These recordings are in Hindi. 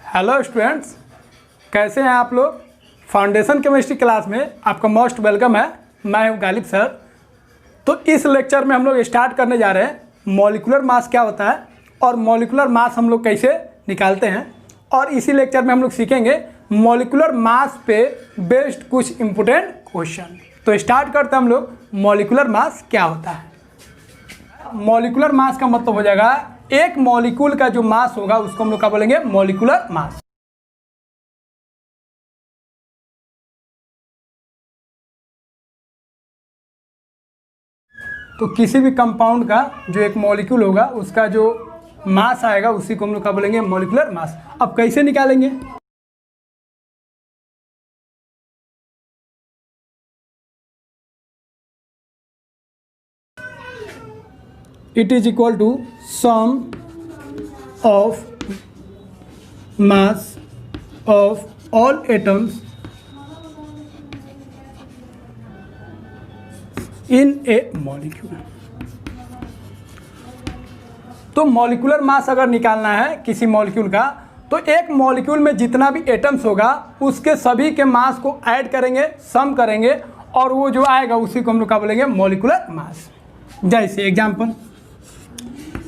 हेलो स्टूडेंट्स, कैसे हैं आप लोग। फाउंडेशन केमिस्ट्री क्लास में आपका मोस्ट वेलकम है। मैं हूं गालिब सर। तो इस लेक्चर में हम लोग स्टार्ट करने जा रहे हैं मॉलिक्यूलर मास क्या होता है और मॉलिक्यूलर मास हम लोग कैसे निकालते हैं। और इसी लेक्चर में हम लोग सीखेंगे मॉलिक्यूलर मास पे बेस्ड कुछ इंपोर्टेंट क्वेश्चन। तो स्टार्ट करते हैं हम लोग। मॉलिक्यूलर मास क्या होता है। मॉलिक्यूलर मास का मतलब हो जाएगा एक मॉलिक्यूल का जो मास होगा उसको हम लोग क्या बोलेंगे, मॉलिक्यूलर मास। तो किसी भी कंपाउंड का जो एक मॉलिक्यूल होगा उसका जो मास आएगा उसी को हम लोग क्या बोलेंगे, मॉलिक्यूलर मास। अब कैसे निकालेंगे। It is equal to sum of mass of all atoms in a molecule। तो मॉलिक्यूलर मास अगर निकालना है किसी मॉलिक्यूल का, तो एक मॉलिक्यूल में जितना भी एटम्स होगा उसके सभी के मास को ऐड करेंगे, सम करेंगे और वो जो आएगा उसी को हम लोग क्या बोलेंगे, मॉलिक्यूलर मास। जैसे एग्जांपल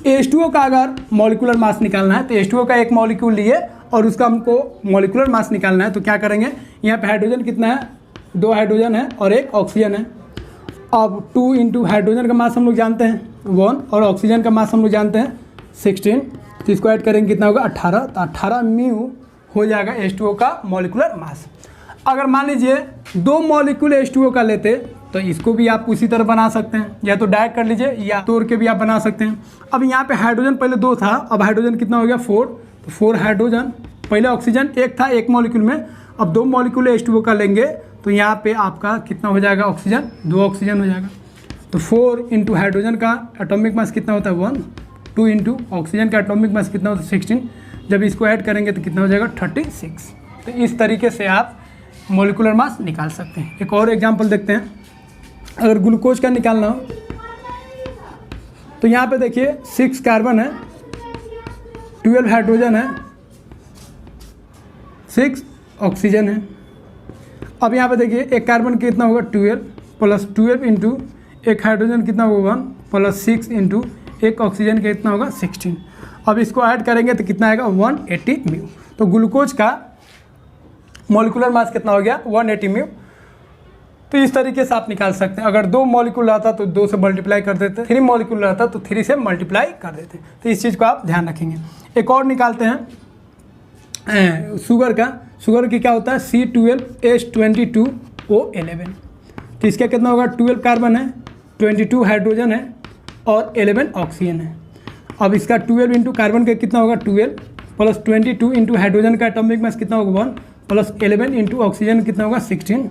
H2O का अगर मॉलिक्यूलर मास निकालना है तो H2O का एक मॉलिक्यूल लिए और उसका हमको मॉलिक्यूलर मास निकालना है तो क्या करेंगे, यहाँ पे हाइड्रोजन कितना है, 2 हाइड्रोजन है और 1 ऑक्सीजन है। अब 2 इंटू हाइड्रोजन का मास हम लोग जानते हैं 1 और ऑक्सीजन का मास हम लोग जानते हैं 16। तो इसको ऐड करेंगे कितना होगा 18। तो 18 म्यू हो जाएगा H2O का मॉलिक्यूलर मास। अगर मान लीजिए 2 मॉलिक्यूल H2O का लेते तो इसको भी आप उसी तरह बना सकते हैं, या तो डायरेक्ट कर लीजिए या तोड़ के भी आप बना सकते हैं। अब यहाँ पे हाइड्रोजन पहले 2 था, अब हाइड्रोजन कितना हो गया 4। तो 4 हाइड्रोजन, पहले ऑक्सीजन 1 था एक मॉलिक्यूल में, अब 2 मॉलिक्यूल H2O का लेंगे तो यहाँ पे आपका कितना हो जाएगा, ऑक्सीजन 2 ऑक्सीजन हो जाएगा। तो 4 इंटू हाइड्रोजन का एटॉमिक मास कितना होता है 1, 2 इंटू ऑक्सीजन का एटॉमिक मास कितना होता है 16। जब इसको ऐड करेंगे तो कितना हो जाएगा 36। तो इस तरीके से आप मॉलिक्यूलर मास निकाल सकते हैं। एक और एग्जाम्पल देखते हैं। अगर ग्लूकोज का निकालना हो तो यहाँ पे देखिए 6 कार्बन है, 12 हाइड्रोजन है, 6 ऑक्सीजन है। अब यहाँ पे देखिए एक कार्बन कितना होगा 12 प्लस 12 इंटू एक हाइड्रोजन कितना होगा 1 प्लस 6 इंटू एक ऑक्सीजन का कितना होगा 16। अब इसको ऐड करेंगे तो कितना आएगा 180 म्यू। तो ग्लूकोज का मॉलिक्यूलर मास कितना हो गया 180 म्यू। तो इस तरीके से आप निकाल सकते हैं। अगर 2 मॉलिक्यूल रहता तो 2 से मल्टीप्लाई कर देते, 3 मॉलिक्यूल रहता तो 3 से मल्टीप्लाई कर देते। तो इस चीज़ को आप ध्यान रखेंगे। एक और निकालते हैं शुगर का। शुगर की क्या होता है C12H22O11। तो इसका कितना होगा 12 कार्बन है, 22 हाइड्रोजन है और 11 ऑक्सीजन है। अब इसका 12 इंटू कार्बन का कितना होगा 12 प्लस 22 इंटू हाइड्रोजन का एटॉमिक मास कितना होगा 1 प्लस 11 इंटू ऑक्सीजन कितना होगा 16।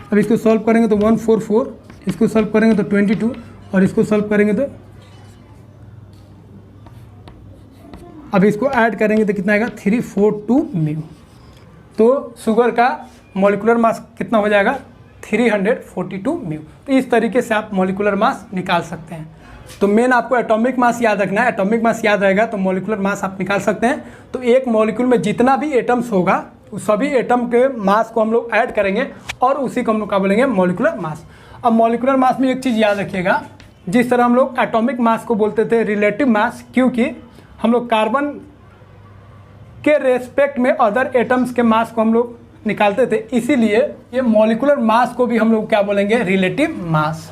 अब इसको सॉल्व करेंगे तो 144, इसको सॉल्व करेंगे तो 22 और इसको सॉल्व करेंगे तो अब इसको ऐड करेंगे तो कितना आएगा 342 म्यू। तो शुगर का मॉलिक्यूलर मास कितना हो जाएगा 342 म्यू। तो इस तरीके से आप मॉलिक्यूलर मास निकाल सकते हैं। तो मेन आपको एटॉमिक मास याद रखना है। एटॉमिक मास याद रहेगा तो मॉलिक्यूलर मास आप निकाल सकते हैं। तो एक मॉलिक्यूल में जितना भी एटम्स होगा उस सभी एटम के मास को हम लोग ऐड करेंगे और उसी को हम लोग क्या बोलेंगे, मॉलिक्यूलर मास। अब मॉलिक्यूलर मास में एक चीज़ याद रखिएगा, जिस तरह हम लोग एटॉमिक मास को बोलते थे रिलेटिव मास, क्योंकि हम लोग कार्बन के रेस्पेक्ट में अदर एटम्स के मास को हम लोग निकालते थे, इसीलिए ये मॉलिक्यूलर मास को भी हम लोग क्या बोलेंगे, रिलेटिव मास।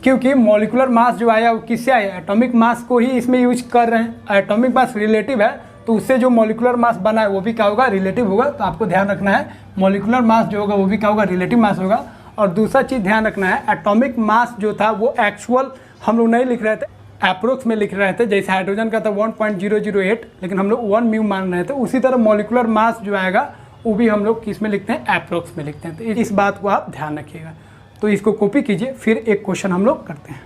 क्योंकि मॉलिक्यूलर मास जो आया वो किससे आया, एटॉमिक मास को ही इसमें यूज कर रहे हैं। एटॉमिक मास रिलेटिव है तो उससे जो मॉलिक्यूलर मास बना है वो भी क्या होगा, रिलेटिव होगा। तो आपको ध्यान रखना है मॉलिक्यूलर मास जो होगा वो भी क्या होगा, रिलेटिव मास होगा। और दूसरा चीज़ ध्यान रखना है, एटॉमिक मास जो था वो एक्चुअल हम लोग नहीं लिख रहे थे, अप्रोक्स में लिख रहे थे। जैसे हाइड्रोजन का था 1.008 लेकिन हम लोग 1 म्यू मान रहे थे, उसी तरह मॉलिक्यूलर मास जो आएगा वो भी हम लोग किस में लिखते हैं, अप्रोक्स में लिखते हैं। तो इस बात को आप ध्यान रखिएगा। तो इसको कॉपी कीजिए, फिर एक क्वेश्चन हम लोग करते हैं।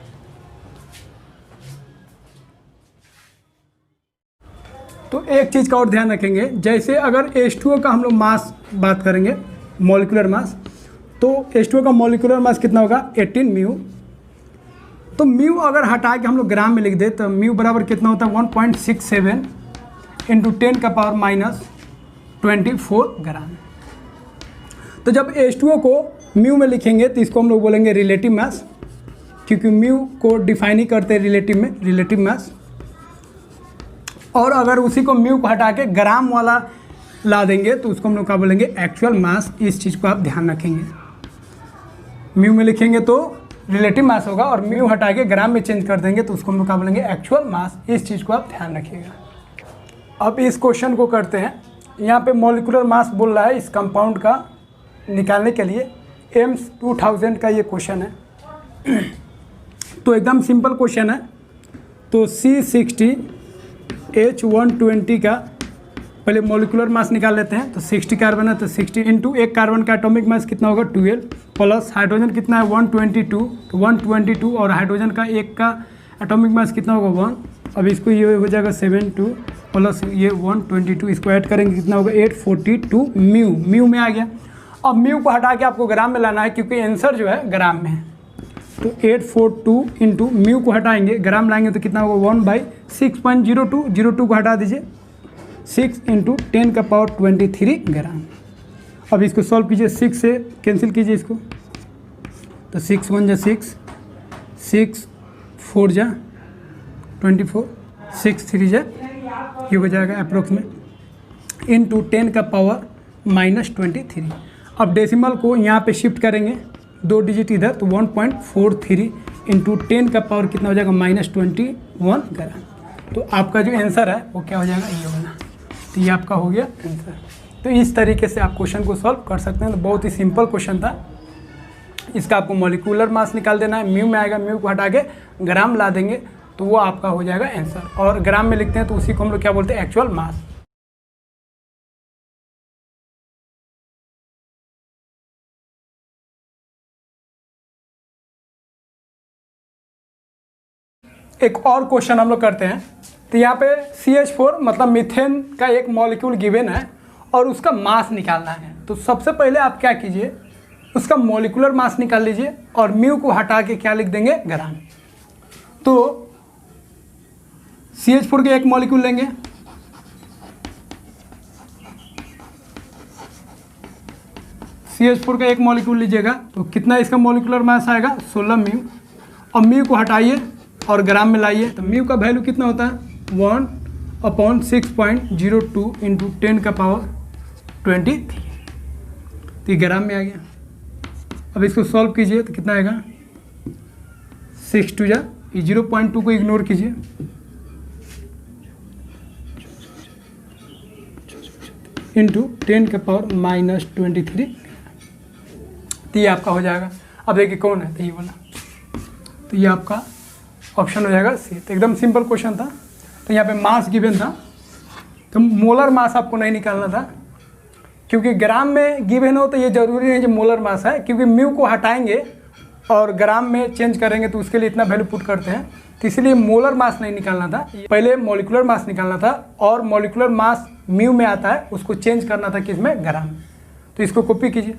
तो एक चीज़ का और ध्यान रखेंगे, जैसे अगर H2O का हम लोग मास बात करेंगे, मॉलिक्यूलर मास, तो H2O का मॉलिक्यूलर मास कितना होगा 18 म्यू। तो तो म्यू अगर हटा के हम लोग ग्राम में लिख दे तो म्यू बराबर कितना होता है 1.67 इंटू 10 का पावर माइनस 24 ग्राम। तो जब H2O को म्यू में लिखेंगे तो इसको हम लोग बोलेंगे रिलेटिव मास, क्योंकि म्यू को डिफाइन ही करते हैं रिलेटिव में, रिलेटिव मास। और अगर उसी को म्यू को हटा के ग्राम वाला ला देंगे तो उसको हम लोग क्या बोलेंगे एक्चुअल मास। इस चीज़ को आप ध्यान रखेंगे, म्यू में लिखेंगे तो रिलेटिव मास होगा और म्यू हटा के ग्राम में चेंज कर देंगे तो उसको हम लोग क्या बोलेंगे एक्चुअल मास। इस चीज़ को आप ध्यान रखिएगा। अब इस क्वेश्चन को करते हैं। यहाँ पे मॉलिक्यूलर मास बोल रहा है इस कंपाउंड का निकालने के लिए। एम्स 2000 का ये क्वेश्चन है। तो एकदम सिंपल क्वेश्चन है। तो C60 H120 का पहले मॉलिक्यूलर मास निकाल लेते हैं। तो 60 कार्बन है तो 60 इंटू एक कार्बन का एटॉमिक मास कितना होगा 12 प्लस हाइड्रोजन कितना है 122 तो 122 और हाइड्रोजन का एक का एटॉमिक मास कितना होगा 1। अब इसको ये हो जाएगा 72 प्लस ये 122, इसको ऐड करेंगे कितना होगा 842 म्यू में आ गया। अब म्यू को हटा के आपको ग्राम में लाना है क्योंकि आंसर जो है ग्राम में है। तो 842 इंटू म्यू को हटाएंगे ग्राम लाएंगे तो कितना होगा 1/6.02, 02 को हटा दीजिए 6 इंटू 10 का पावर 23 ग्राम। अब इसको सॉल्व कीजिए, 6 से कैंसिल कीजिए इसको। तो 6 1 जा 6, 6 4 जा 24, 6 3 जा ये हो जाएगा अप्रोक्सीमेट इंटू 10 का पावर माइनस 23। अब डेसिमल को यहाँ पे शिफ्ट करेंगे 2 डिजिट इधर तो 1.43 इंटू 10 का पावर कितना हो जाएगा माइनस 21 ग्राम। तो आपका जो आंसर है वो क्या हो जाएगा ये होगा। तो ये आपका हो गया आंसर। तो इस तरीके से आप क्वेश्चन को सॉल्व कर सकते हैं। तो बहुत ही सिंपल क्वेश्चन था। इसका आपको मॉलिक्यूलर मास निकाल देना है, म्यू में आएगा, म्यू को हटा के ग्राम ला देंगे तो वो आपका हो जाएगा आंसर। और ग्राम में लिखते हैं तो उसी को हम लोग क्या बोलते हैं एक्चुअल मास। एक और क्वेश्चन हम लोग करते हैं। तो यहाँ पे CH4 मतलब मीथेन का एक मॉलिक्यूल गिवन है और उसका मास निकालना है। तो सबसे पहले आप क्या कीजिए, उसका मॉलिक्यूलर मास निकाल लीजिए और म्यू को हटा के क्या लिख देंगे ग्राम। तो CH4 के एक मॉलिक्यूल लेंगे, CH4 का एक मॉलिक्यूल लीजिएगा तो कितना इसका मॉलिक्यूलर मास आएगा 16 म्यू। और म्यू को हटाइए और ग्राम में लाइए तो म्यू का वैल्यू कितना होता है 1/6.02 इंटू 10 का पावर 23। तो ये ग्राम में आ गया। अब इसको सॉल्व कीजिए तो कितना आएगा 6 2 जा 0.2 को इग्नोर कीजिए इंटू 10 का पावर माइनस 23। तो ये आपका हो जाएगा। अब देखिए कौन है तो ये वाला, तो ये आपका ऑप्शन हो जाएगा सी। तो एकदम सिंपल क्वेश्चन था। तो यहाँ पे मास गिवन था तो मोलर मास आपको नहीं निकालना था क्योंकि ग्राम में गिवन हो तो ये जरूरी नहीं जो मोलर मास है, क्योंकि म्यू को हटाएंगे और ग्राम में चेंज करेंगे तो उसके लिए इतना वैल्यू पुट करते हैं। तो इसलिए मोलर मास नहीं निकालना था, पहले मॉलिक्यूलर मास निकालना था और मॉलिक्यूलर मास म्यू में आता है उसको चेंज करना था किसमें ग्राम। तो इसको कॉपी कीजिए।